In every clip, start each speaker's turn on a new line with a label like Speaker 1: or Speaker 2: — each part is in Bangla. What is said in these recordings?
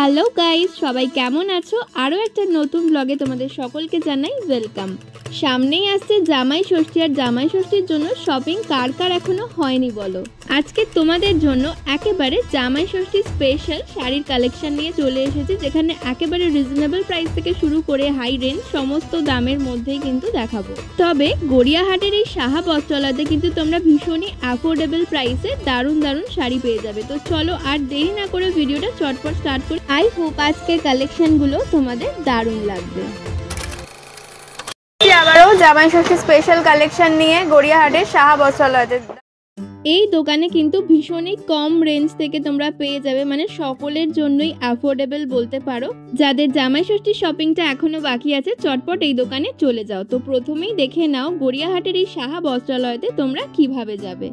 Speaker 1: হ্যালো গাইস, সবাই কেমন আছো? আরও একটা নতুন ব্লগে তোমাদের সকলকে জানাই ওয়েলকাম। সামনেই আসছে জামাই ষষ্ঠী, আর জামাই ষষ্ঠীর জন্য শপিং কার কার এখনো হয়নি বলো। আজকে তোমাদের জন্য একেবারে জামাই ষষ্ঠী স্পেশাল শাড়ির কালেকশন নিয়ে চলে এসেছে, যেখানে একেবারে রিজনেবল প্রাইস থেকে শুরু করে হাই রেঞ্জ সমস্ত দামের মধ্যেই কিন্তু দেখাবো। তবে গড়িয়াহাটের এই সাহা বস্ত্রালয়তে কিন্তু তোমরা ভীষণই অ্যাফোর্ডেবল প্রাইসে দারুণ দারুণ শাড়ি পেয়ে যাবে। তো চলো আর দেরি না করে ভিডিওটা চটপট স্টার্ট করি। আই হোপ আজকের কালেকশনগুলো তোমাদের দারুণ লাগবে।
Speaker 2: আবারও জামাই ষষ্ঠী স্পেশাল কালেকশন নিয়ে গড়িয়াহাটের সাহা বস্ত্রালয়তে।
Speaker 1: এই দোকানে কিন্তু ভীষণই কম রেঞ্জ থেকে তোমরা পেয়ে যাবে, মানে সকলের জন্যই অ্যাফোর্ডেবল বলতে পারো। যাদের জামাই ষষ্ঠী শপিংটা এখনো বাকি আছে, চটপট এই দোকানে চলে যাও। তো প্রথমেই দেখে নাও গড়িয়াহাটের এই সাহা বস্ত্রালয়তে তোমরা কিভাবে যাবে।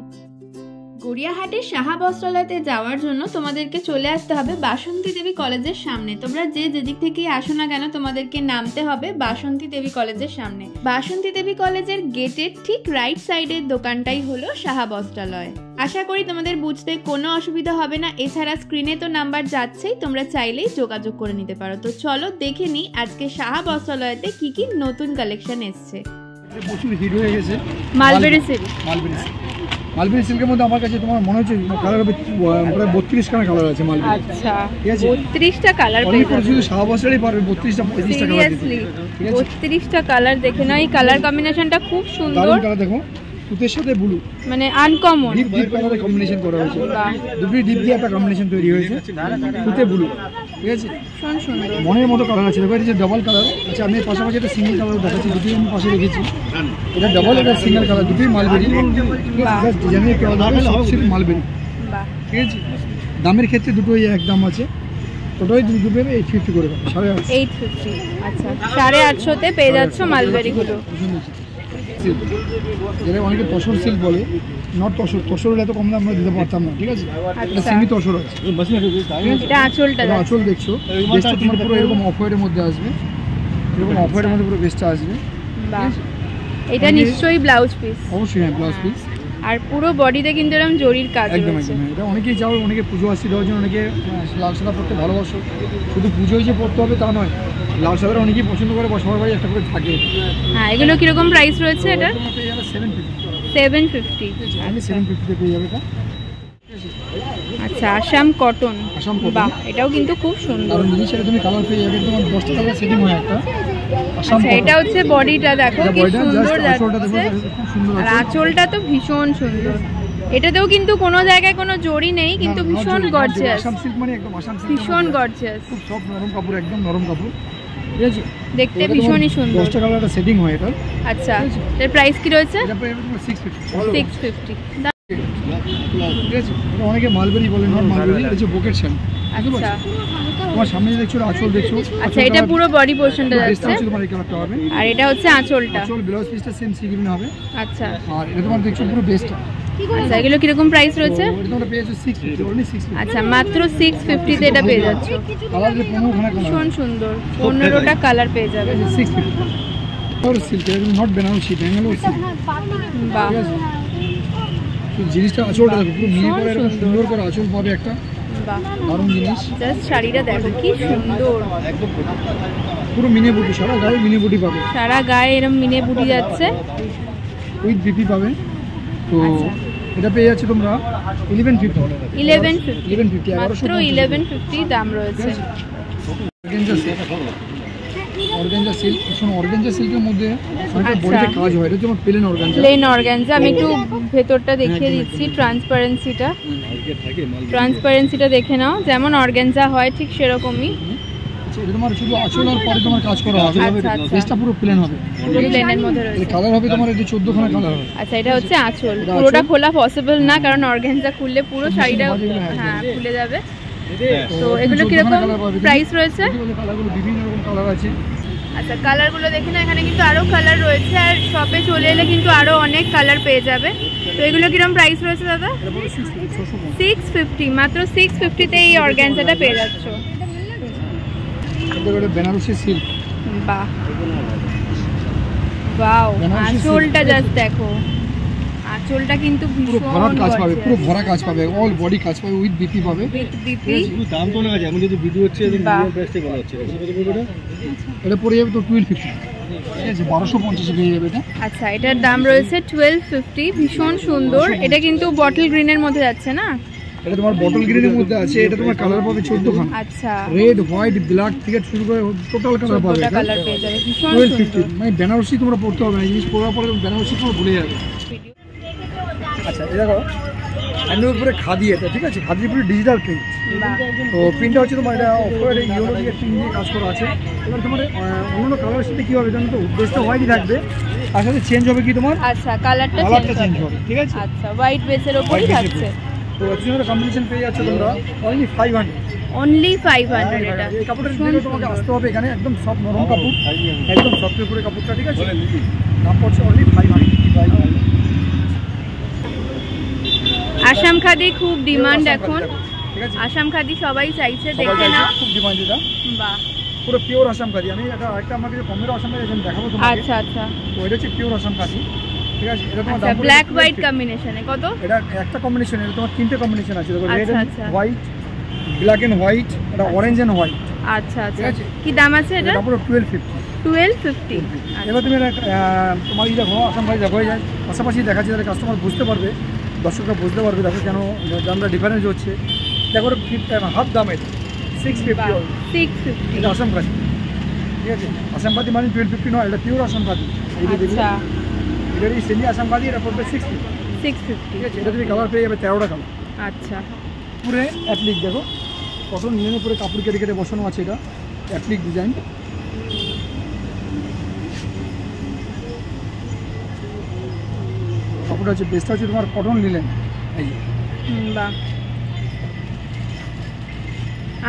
Speaker 1: গড়িয়াহাটের সাহা বস্ত্রালয়তে যাওয়ার জন্য তোমাদেরকে চলে আসতে হবে বাসন্তী দেবী কলেজের সামনে। তোমরা যে যেদিক থেকেই আসো না কেন, তোমাদেরকে নামতে হবে বাসন্তী দেবী কলেজের সামনে। বাসন্তী দেবী কলেজের গেটের ঠিক রাইট সাইডের দোকানটাই হলো সাহা বস্ত্রালয়। আশা করি তোমাদের বুঝতে কোনো অসুবিধা হবে না। এছাড়া স্ক্রিনে তো নাম্বার যাচ্ছেই, তোমরা চাইলেই যোগাযোগ করে নিতে পারো। তো চলো দেখে নিই আজকে সাহা বস্ত্রালয়তে কি কি নতুন কালেকশন এসছে।
Speaker 3: প্রচুর হিট হয়ে গেছে
Speaker 1: মালবেরি সিল্ক।
Speaker 3: মালবেরি সিল্কের মধ্যে আমার কাছে তোমার মনে হচ্ছে কালার হবে প্রায় 32খানা কালার আছে মালবেরি।
Speaker 2: আচ্ছা,
Speaker 3: ঠিক আছে,
Speaker 2: 32টা কালার
Speaker 3: পেয়ে যাবে। শুধু সাহা বস্ত্রালয়ই পারবে 32টা 35টা কালার দিতে।
Speaker 2: 32টা কালার দেখে নাও। এই কালার কম্বিনেশনটা খুব সুন্দর।
Speaker 3: দারুণ কালার দেখো, তুতের সাথে ব্লু, মানে
Speaker 2: আনকমন
Speaker 3: ডিপ কালারের কম্বিনেশন করা হয়েছে। দুটোই ডিপ দিয়ে একটা কম্বিনেশন তৈরি হয়েছে, তুতে ব্লু। ঠিক আছে, সুন্দর মনের মতো কালার আছে। দেখো এটা ডাবল কালার। আচ্ছা, আমি পাশাপাশি একটা সিঙ্গেল কালার দেখাচ্ছি, দুটোই আমি পাশে রেখেছি। এটা ডাবল, এটা সিঙ্গেল কালার, দুটোই মালবেরি। ডিজাইনের কালার সব সিল্ক মালবেরি। ঠিক আছে, দামের ক্ষেত্রে দুটোই এক দাম আছে। টোটালি দুটো পেয়ে 850 করে, 850।
Speaker 2: আচ্ছা, 850-তে পেয়ে যাচ্ছ মালবেরিগুলো।
Speaker 3: যেটা অনেকে তসর সিল্ক বলে, নট তসর। তসর হলে এত কম দাম আমরা দিতে পারতাম না। ঠিক আছে, এটা সেমি তসর আছে।
Speaker 2: এটা আঁচলটা,
Speaker 3: আঁচল দেখছো, বেস্টটা তোমার পুরো এরকম অফ হোয়াইটের মধ্যে আসবে। এরকম অফ হোয়াইটের মধ্যে পুরো বেস্টটা আসবে।
Speaker 2: এটা নিশ্চয়ই ব্লাউজ পিস।
Speaker 3: অবশ্যই হ্যাঁ, ব্লাউজ পিস।
Speaker 2: আর পুরো বডিতে কিন্তু এরকম জরির কাজ
Speaker 3: একদম
Speaker 2: আছে।
Speaker 3: একদম। এটা অনেকেই যাও, অনেকে পুজো আসছে দেওয়ার জন্য, অনেকে লাল সাদা পরতে ভালোবাসো। শুধু পুজোই যে পরতে হবে তা নয়, লাল সাদাটা অনেকেই পছন্দ করে, বা সবার বাড়ি একটা করে থাকে।
Speaker 2: হ্যাঁ, এগুলো কিরকম প্রাইস রয়েছে? এটা 750।
Speaker 3: 750 পেয়ে যাবে এটা।
Speaker 2: আচ্ছা, আসাম কটন। বাহ, এটাও কিন্তু খুব সুন্দর।
Speaker 3: আর জিনিস এটা তুমি কালার পেয়ে যাবে, তোমার 10টা কালার সেটিং হয় একটা।
Speaker 2: আচ্ছা, এটা হচ্ছে বডিটা, দেখো কি সুন্দর যাচ্ছে। আর আঁচলটা তো ভীষণ সুন্দর। এটাতেও কিন্তু কোনো জায়গায় কোনো জরি নেই, কিন্তু ভীষণ গর্জিয়াস।
Speaker 3: আসাম সিল্ক মানে একদম আসাম সিল্ক,
Speaker 2: ভীষণ গর্জিয়াস,
Speaker 3: খুব সফট নরম কাপড়, একদম নরম কাপড়। ঠিক আছে,
Speaker 2: দেখতে ভীষণই সুন্দর।
Speaker 3: 10টা কালার একটা সেটিং হয় এটা।
Speaker 2: আচ্ছা, এর প্রাইস কি রয়েছে?
Speaker 3: এটা প্রায় 650।
Speaker 2: 650।
Speaker 3: ঠিক আছে, এটা অনেকে মালবেরি বলে, নট মালবেরি। এটা হচ্ছে বোকেট শাড়ি।
Speaker 2: আচ্ছা,
Speaker 3: তোমার সামনে দেখছো আঁচল দেখছো।
Speaker 2: আচ্ছা, এটা পুরো বডি পোরশনটা যাচ্ছে,
Speaker 3: তোমার এই কালারটা হবে।
Speaker 2: আর এটা হচ্ছে আঁচলটা।
Speaker 3: আঁচল ব্লাউজ পিসটা সেম সি গ্রিন হবে।
Speaker 2: আচ্ছা,
Speaker 3: আর এটা তোমার দেখছো পুরো বেস্ট।
Speaker 2: আচ্ছা, এগুলো কিরকম প্রাইস রয়েছে?
Speaker 3: এটা তোমরা পেয়ে যাচ্ছ 650, অনলি 650।
Speaker 2: আচ্ছা, মাত্র 650-তে এটা পেয়ে যাচ্ছ।
Speaker 3: কালার যে 15খানা কালার,
Speaker 2: ভীষণ সুন্দর। 15টা কালার পেয়ে যাবে।
Speaker 3: 650। আর সিল্ক, এটা নট বেনারসি, ব্যাঙ্গালোর সিল্ক।
Speaker 2: বাহ,
Speaker 3: জিনিসটা আঁচলটা দেখো, পুরো মিনি করে এরকম সুন্দর করে আঁচল পাবে একটা।
Speaker 2: বাহ,
Speaker 3: দারুণ জিনিস।
Speaker 2: জাস্ট শাড়িটা দেখো কি সুন্দর,
Speaker 3: পুরো মিনে বুটি, সারা গায়ে মিনে বুটি পাবে।
Speaker 2: সারা গায়ে এরকম মিনে বুটি যাচ্ছে,
Speaker 3: উইথ বিপি পাবে। তো এটা পেয়ে যাচ্ছে তোমরা 1150।
Speaker 2: 1150 মাত্র 1150 দাম রয়েছে।
Speaker 3: অর্গানজা সিল্ক, শোনো অর্গানজা সিল্কের মধ্যে অনেকটা বডিতে কাজ হয়। এটা যেমন প্লেন অর্গানজা।
Speaker 2: Plane organza. আমি একটু ভেতরটা দেখিয়ে দিচ্ছি, ট্রান্সপারেন্সিটা দেখে নাও। যেমন অর্গানজা হয় ঠিক সেরকমই।
Speaker 3: এটা তোমার শুধু আঁচল আর পরে তোমার কাজ করা হবে। বেসটা পুরো প্লেন হবে,
Speaker 2: পুরো প্লেনের মধ্যে রয়েছে।
Speaker 3: কালার হবে তোমার এই 14খানা কালার হবে।
Speaker 2: আচ্ছা, এটা হচ্ছে আঁচল। পুরোটা খোলা পসিবল না, কারণ অর্গানজা খুললে পুরো শাড়িটা হ্যাঁ খুলে যাবে। তো এগুলো কিরকম প্রাইস রয়েছে?
Speaker 3: কালারগুলো বিভিন্ন রকম কালার আছে।
Speaker 2: আচ্ছা, কালারগুলো দেখে না, এখানে কিন্তু আরো কালার রয়েছে, আর শপে চলে এলে কিন্তু আরো অনেক কালার পেয়ে যাবে। তো এগুলো কিরকম প্রাইস রয়েছে দাদা? 650। মাত্র 650-তে এই অর্গানজাটা পেয়ে যাচ্ছ।
Speaker 3: বেনারসি সিল্ক।
Speaker 2: বাহ, ওয়াও, আঁচলটা জাস্ট দেখো, আঁচলটা কিন্তু
Speaker 3: পুরো
Speaker 2: ভীষণ
Speaker 3: ভরা কাজ পাবে,
Speaker 2: gorgeous।
Speaker 3: পুরো ভরা কাজ পাবে, অল বডি কাজ পাবে, উইথ বিপি পাবে।
Speaker 2: With BP।
Speaker 4: দাম তো লেখা আছে, আমি যদি ভিডিও হচ্ছে
Speaker 2: বাহ।
Speaker 4: প্রাইসটাই বলা হচ্ছে। কত পড়বে এটা?
Speaker 3: এটা পড়ে যাবে তো 1250, ঠিক আছে, 1250 পেয়ে যাবে এটা।
Speaker 2: আচ্ছা, এটার দাম রয়েছে 1250। ভীষণ সুন্দর। এটা কিন্তু বটল গ্রিনের মধ্যে যাচ্ছে না?
Speaker 3: এটা তোমার বটল গ্রিনের মধ্যে আছে, এটা তোমার কালার পাবে 14 খান।
Speaker 2: আচ্ছা,
Speaker 3: রেড, হোয়াইট, ব্ল্যাক থেকে শুরু করে টোটাল কালার পাবে।
Speaker 2: দুটো কালার পেয়ে যাবে, ভীষণ
Speaker 3: 1250,
Speaker 2: সুন্দর।
Speaker 3: মানে বেনারসি তোমরা পড়তে হবে না, এই জিনিস পরার পরে বেনারসি তোমরা ভুলে যাবে। আচ্ছা, এই দেখো হ্যান্ডের উপরে খাদি, এটা ঠিক আছে, খাদির উপরে ডিজিটাল প্রিন্ট।
Speaker 2: বাহ।
Speaker 3: তো প্রিন্টটা হচ্ছে তোমার এটা অফারে ইয়েলো দিয়ে প্রিন্ট দিয়ে কাজ করা আছে। এবার তোমার অন্যান্য কালারের সাথে কী হবে জানো তো, বেসটা হোয়াইটই থাকবে, তার সাথে চেঞ্জ হবে কি তোমার
Speaker 2: আচ্ছা, কালারটা
Speaker 3: চেঞ্জ হবে, ঠিক আছে।
Speaker 2: আচ্ছা, হোয়াইট বেসের উপরই
Speaker 3: White base এর
Speaker 2: থাকছে।
Speaker 3: তো এর কম্বিনেশন পেয়ে যাচ্ছে তোমরা অনলি 500।
Speaker 2: অনলি 500 এটা।
Speaker 3: এই কাপড়টা দিলে তোমাকে আসতে হবে এখানে, একদম সফট নরম কাপড়, একদম সফটের উপরে কাপড়টা, ঠিক আছে। দাম পড়ছে অনলি 500।
Speaker 2: আসাম খাদি খুব ডিমান্ড এখন।
Speaker 3: ঠিক আছে,
Speaker 2: আসাম খাদি সবাই চাইছে,
Speaker 3: সবাই
Speaker 2: দেখে
Speaker 3: চাইছে,
Speaker 2: নাও।
Speaker 3: খুব ডিমান্ড এটা,
Speaker 2: বাহ।
Speaker 3: পুরো পিওর আসাম খাদি। আমি এটা একটা আমাকে কমের আসাম খাদি দেখাবো তোমাকে।
Speaker 2: আচ্ছা আচ্ছা
Speaker 3: তো এটা হচ্ছে পিওর আসাম খাদি, ঠিক আছে। এটা তোমার
Speaker 2: আচ্ছা,
Speaker 3: দাম পড়বে
Speaker 2: ব্ল্যাক হোয়াইট
Speaker 3: 1250।
Speaker 2: কম্বিনেশনে কত?
Speaker 3: এটা একটা কম্বিনেশন, এটা তোমার তিনটে কম্বিনেশন আছে, দেখো রেড
Speaker 2: আচ্ছা,
Speaker 3: এন্ড
Speaker 2: আচ্ছা।
Speaker 3: হোয়াইট, ব্ল্যাক এন্ড হোয়াইট, এটা অরেঞ্জ এন্ড হোয়াইট,
Speaker 2: আচ্ছা আচ্ছা,
Speaker 3: ঠিক আছে।
Speaker 2: কি দাম আছে এটা?
Speaker 3: এটা পুরো 1250।
Speaker 2: 1250।
Speaker 3: এবার তুমি তোমার এই দেখো আসাম খাদি দেখো, যায় পাশাপাশি দেখাচ্ছি, তাহলে কাস্টমার বুঝতে পারবে, দর্শকরা বুঝতে পারবে, দেখো কেন দামটা ডিফারেন্স হচ্ছে। দেখো হাফ দাম, এটা 650।
Speaker 2: 650।
Speaker 3: এটা আসাম খাদি, ঠিক আছে। আসাম খাদি মানে 1250 নয়, এটা পিওর আসাম খাদি। এই যে দেখি,
Speaker 2: আচ্ছা,
Speaker 3: এটা এই সেমি আসাম খাদি, এটা পড়বে 650,
Speaker 2: 650।
Speaker 3: ঠিক আছে। এটা তুমি কালার পেয়ে যাবে 13টা কালার।
Speaker 2: আচ্ছা,
Speaker 3: পুরে অ্যাপ্লিক দেখো, কটন নিলেন উপরে কাপড় কেটে কেটে বসানো আছে, এটা অ্যাপ্লিক ডিজাইন। কাপড়টা হচ্ছে বেস্টটা হচ্ছে তোমার কটন নিলেন, এই যে।
Speaker 2: বাহ।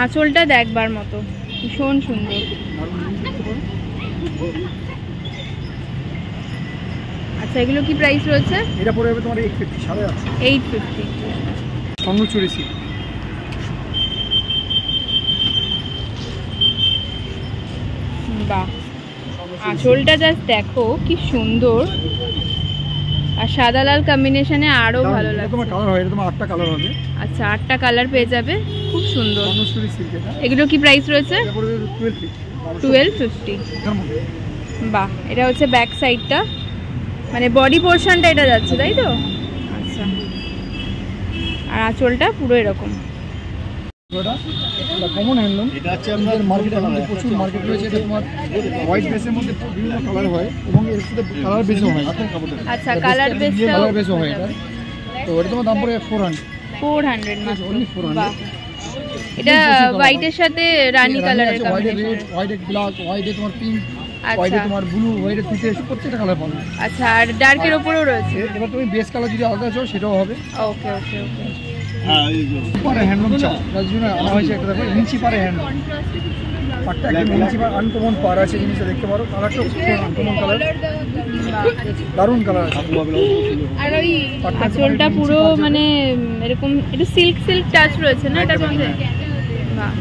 Speaker 2: আঁচলটা দেখবার মতো, ভীষণ সুন্দর। আচ্ছা, এগুলো কি প্রাইস রয়েছে?
Speaker 3: এটা পড়ে যাবে তোমার 850, 850।
Speaker 2: 850।
Speaker 3: স্বর্ণচুরি সিল্ক,
Speaker 2: বাহ, আঁচলটা জাস্ট দেখো কি সুন্দর, আর সাদা লাল কম্বিনেশনে আরো ভালো
Speaker 3: এটা
Speaker 2: লাগছে।
Speaker 3: তোমার কালার হয়, এটা তোমার 8টা কালার হবে।
Speaker 2: আচ্ছা, 8টা কালার পেয়ে যাবে, খুব সুন্দর।
Speaker 3: স্বর্ণচুরি সিল্ক, এটা
Speaker 2: এগুলো কি প্রাইস রয়েছে?
Speaker 3: এটা পড়ে যাবে 1250।
Speaker 2: 1250।
Speaker 3: এটার মধ্যে
Speaker 2: বাহ, এটা হচ্ছে ব্যাক সাইডটা, মানে বডি পোর্শনটা এটা যাচ্ছে, তাই তো? আচ্ছা, আর আঁচলটা পুরো এরকম।
Speaker 3: এটা কমন হ্যান্ডলুম,
Speaker 4: এটা হচ্ছে
Speaker 3: আমাদের মার্কেটের মধ্যে প্রচুর মার্কেট রয়েছে। এটা তোমার হোয়াইট বেসের মধ্যে বিভিন্ন কালার হয়, এবং এর সাথে কালার বেসও হয়।
Speaker 2: আচ্ছা, কালার বেসটা
Speaker 3: কালার বেসও হয় এটা। তো এটা তোমার দাম পড়ে 400।
Speaker 2: 400 মাত্র।
Speaker 3: only 400।
Speaker 2: বাহ, এটা হোয়াইটের সাথে রানী কালারের
Speaker 3: হোয়াইটে
Speaker 2: কম্বিনেশন।
Speaker 3: রেড, হোয়াইটে ব্ল্যাক, হোয়াইটে তোমার পিঙ্ক,
Speaker 2: আচ্ছা।
Speaker 3: হোয়াইটে তোমার ব্লু, হোয়াইটে তুতে, প্রত্যেকটা কালার পাবে।
Speaker 2: আচ্ছা, আর ডার্কের উপরেও রয়েছে।
Speaker 3: এবার তুমি বেস কালার যদি আলাদা চাও সেটাও হবে।
Speaker 2: ওকে ওকে ওকে।
Speaker 3: পারে হ্যান্ডলুম চাও, তার জন্য আনা হয়েছে একটা, দেখো ইঞ্চি পারে হ্যান্ডলুম। পাটটা একদম ইঞ্চি পার, আনকমন পার আছে, জিনিসটা দেখতে পারো। কালারটা আনকমন কালার, দারুণ কালার আছে।
Speaker 2: আর ওই আঁচলটা পুরো মানে এরকম একটু সিল্ক সিল্ক টাচ রয়েছে না এটার মধ্যে? বাহ,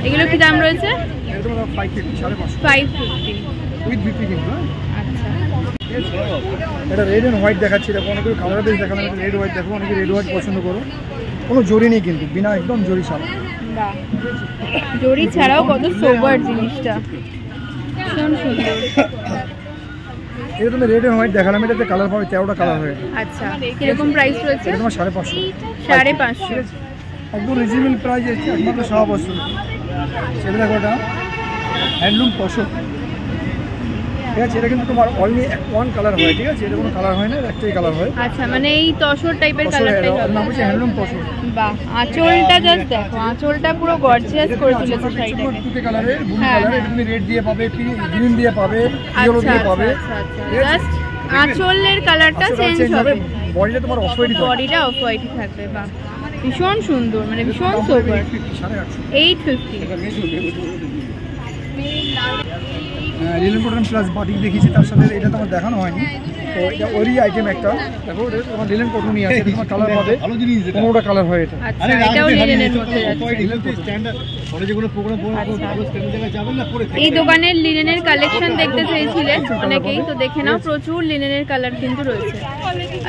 Speaker 2: এগুলো কি দাম রয়েছে?
Speaker 3: এটা তোমার 550, 550
Speaker 2: 550।
Speaker 3: উইথ বিপি কিন্তু।
Speaker 2: আচ্ছা,
Speaker 3: এটা রেড এন্ড হোয়াইট দেখাচ্ছি, দেখো অনেকে কালার বেস দেখালাম, রেড হোয়াইট দেখো, অনেকে রেড হোয়াইট পছন্দ করো। কোনো জরি নেই কিন্তু, বিনা একদম জরি ছাড়া।
Speaker 2: বাহ, জরি ছাড়াও কত সোবার জিনিসটা, ভীষণ সুন্দর।
Speaker 3: এটা তুমি রেড এন্ড হোয়াইট দেখালাম, এটাতে কালার পাবে 13টা কালার হয়ে।
Speaker 2: আচ্ছা, কিরকম প্রাইস রয়েছে?
Speaker 3: এটা তোমার 550।
Speaker 2: 550।
Speaker 3: একদম রিজনেবল প্রাইস, একমাত্র সব বস্তু। সেটা দেখো, ওটা হ্যান্ডলুম তসর, ঠিক আছে। এটা কিন্তু তোমার অনলি ওয়ান কালার হয়, ঠিক আছে। এটা কোনো কালার হয় না, একটাই কালার হয়।
Speaker 2: আচ্ছা, মানে এই তসর টাইপের
Speaker 3: তসর,
Speaker 2: কালারটাই
Speaker 3: এর
Speaker 2: হবে।
Speaker 3: নাম হচ্ছে হ্যান্ডলুম তসর।
Speaker 2: বাহ, আঁচলটা জাস্ট দেখো, আঁচলটা পুরো গর্জিয়াস করে তুলেছে শাড়িটাকে।
Speaker 3: তুতে কালারের, ব্লু
Speaker 2: হ্যাঁ,
Speaker 3: কালার,
Speaker 2: হ্যাঁ।
Speaker 3: তুমি রেড দিয়ে পাবে, গ্রিন দিয়ে পাবে, ইয়েলো
Speaker 2: আচ্ছা
Speaker 3: দিয়ে
Speaker 2: আচ্ছা
Speaker 3: পাবে।
Speaker 2: আচ্ছা আচ্ছা, জাস্ট আঁচলের কালারটা চেঞ্জ হবে,
Speaker 3: বডিটা তোমার অফ হোয়াইট থাকবে।
Speaker 2: বডিটা অফ হোয়াইটই থাকবে। বাহ, ভীষণ সুন্দর, মানে ভীষণ সোবার। 850।
Speaker 3: লিলেন কটন প্লাস বাটিক দেখিয়েছি, তার সাথে এটা তোমার দেখানো হয়নি। তো এটা ওরই আইটেম একটা, দেখো এটা তোমার লিনেন কটনই আছে, তোমার কালার হবে
Speaker 4: ভালো জিনিস এটা।
Speaker 3: 15টা কালার হয় এটা।
Speaker 2: আচ্ছা এটাও লিনেনের মধ্যে যাচ্ছে।
Speaker 4: স্ট্যান্ডার্ড পরে যে কোনো প্রোগ্রাম ভালো স্ট্যান্ডার্ড জায়গায় যাবেন না পরে
Speaker 2: এই দোকানের লিনেনের কালেকশন দেখতে চেয়েছিলেন অনেকেই, তো দেখে নাও প্রচুর লিনেনের কালার কিন্তু রয়েছে।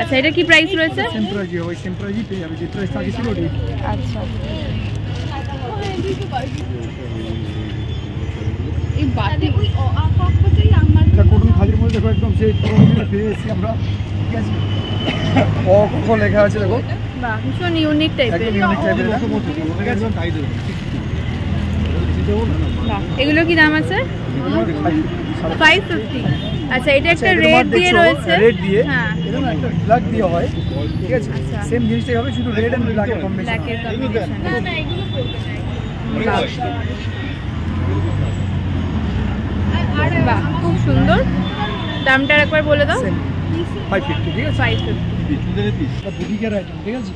Speaker 2: আচ্ছা এটা কি প্রাইস রয়েছে?
Speaker 3: সেম প্রাইজই হবে, সেম প্রাইজই পেয়ে যাবে, যে প্রাইস আগে ছিল ওটাই।
Speaker 2: আচ্ছা এই বাটি
Speaker 3: এটা কটন খাদির মধ্যে দেখো একদম সেই পুরোনো পেয়ে এসেছি আমরা, ঠিক আছে। ক লেখা আছে দেখো,
Speaker 2: বাহ ভীষণ ইউনিক টাইপের।
Speaker 3: একদম ইউনিক টাইপের এটা।
Speaker 4: একদম তাই দেবে।
Speaker 2: বাহ এগুলো কি দাম আছে? 550। আচ্ছা এটা একটা
Speaker 3: এটা
Speaker 2: রেড
Speaker 3: তোমার
Speaker 2: দিয়ে
Speaker 3: দেখছো,
Speaker 2: রয়েছে।
Speaker 3: রেড দিয়ে,
Speaker 2: হ্যাঁ
Speaker 3: এরকম একটা ব্ল্যাক দিয়ে হয়, ঠিক আছে।
Speaker 2: আচ্ছা।
Speaker 3: সেম জিনিসটাই হবে, শুধু রেড এন্ড ব্ল্যাকের কম্বিনেশন।
Speaker 2: ব্ল্যাকের কম্বিনেশন। বাহ খুব সুন্দর। দামটা একবার বলে দাও।
Speaker 3: সেম 550, ঠিক আছে।
Speaker 2: 550।
Speaker 3: এটা বুটিকের আইটেম, ঠিক আছে।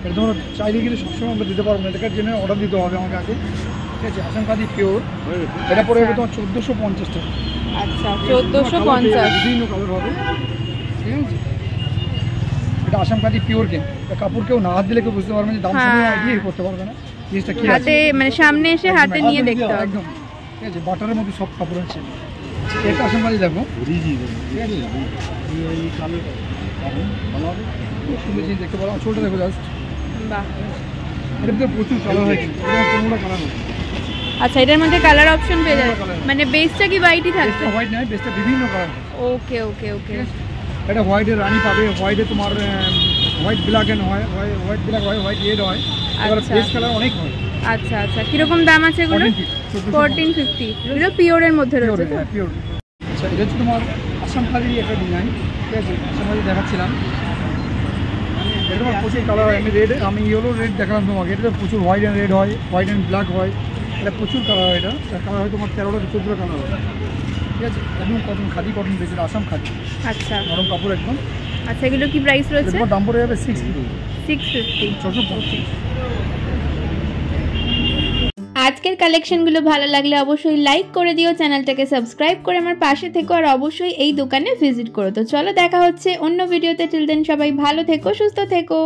Speaker 3: এটা তোমরা চাইলে কিন্তু সবসময় আমরা দিতে পারবো না, এটার জন্য অর্ডার দিতে হবে আমাকে আগে, ঠিক আছে। আসাম খাদি পিওর, এটা পরে হবে তোমার 1450 টাকা।
Speaker 2: আচ্ছা 1450।
Speaker 3: বিভিন্ন কালার হবে, ঠিক আছে। এটা আসাম খাদি পিওর কেন, এটা কাপড় কেউ না হাত দিলে কেউ বুঝতে পারবে না, দাম শুনে
Speaker 2: হ্যাঁ।
Speaker 3: আইডিয়া করতে পারবে না জিনিসটা কি আছে।
Speaker 2: হাতে মানে সামনে এসে হাতে নিয়ে দেখতে হবে।
Speaker 3: একদম, ঠিক আছে। বাটারের মধ্যে সব কাপড় আছে। এটা আসাম খাদি দেখো, ঠিক আছে। এই কালার ভালো হবে, খুব সুন্দর জিনিস দেখতে পারো। ছোটটা দেখো জাস্ট,
Speaker 2: বাহ
Speaker 3: এর ভিতরে প্রচুর কালার হয়, কিন্তু এটা 15টা কালার হবে।
Speaker 2: আচ্ছা এটার মধ্যে কালার অপশন পেয়ে যাবে, মানে বেসটা কি হোয়াইটই থাকছে?
Speaker 3: বেস্টটা হোয়াইট নয়, বেস্টটা বিভিন্ন কালার।
Speaker 2: ওকে ওকে ওকে।
Speaker 3: এটা হোয়াইটের রানি পাবে, হোয়াইটে তোমার হোয়াইট ব্ল্যাক এন্ড হয়, হোয়াইট ব্ল্যাক হয়, হোয়াইট রেড হয়, এবার
Speaker 2: আচ্ছা।
Speaker 3: বেস্ট কালার অনেক হয়।
Speaker 2: আচ্ছা আচ্ছা কিরকম দাম আছে এগুলো? 1450। এগুলো পিওরের মধ্যে
Speaker 3: পিওর,
Speaker 2: রয়েছে তো?
Speaker 3: হ্যাঁ পিওর। আচ্ছা এটা হচ্ছে তোমার আসাম খাদিরই একটা ডিজাইন, ঠিক আছে। আসাম খাদি দেখাচ্ছিলাম, এটা তোমার প্রচুর কালার হয়। আমি ইয়েলো রেড দেখালাম তোমাকে, এটা প্রচুর হোয়াইট অ্যান্ড রেড হয়, হোয়াইট অ্যান্ড ব্ল্যাক হয়, এটা প্রচুর কালার হয়। এটা কালার হয় তোমার 13টা 14টা কালার হয়, ঠিক আছে। একদম কটন, খাদি কটন বেশি, আসাম খাদি,
Speaker 2: আচ্ছা
Speaker 3: নরম কাপড় একদম।
Speaker 2: আচ্ছা এগুলো কি প্রাইস রয়েছে?
Speaker 3: তোমার দাম পড়ে যাবে 650,
Speaker 2: 650।
Speaker 3: 650।
Speaker 1: আজকের কালেকশনগুলো ভালো লাগলে অবশ্যই লাইক করে দিও, চ্যানেলটাকে সাবস্ক্রাইব করে আমার পাশে থেকো, আর অবশ্যই এই দোকানে ভিজিট করো। তো চলো দেখা হচ্ছে অন্য ভিডিওতে, টিল দেন সবাই ভালো থেকো, সুস্থ থেকো।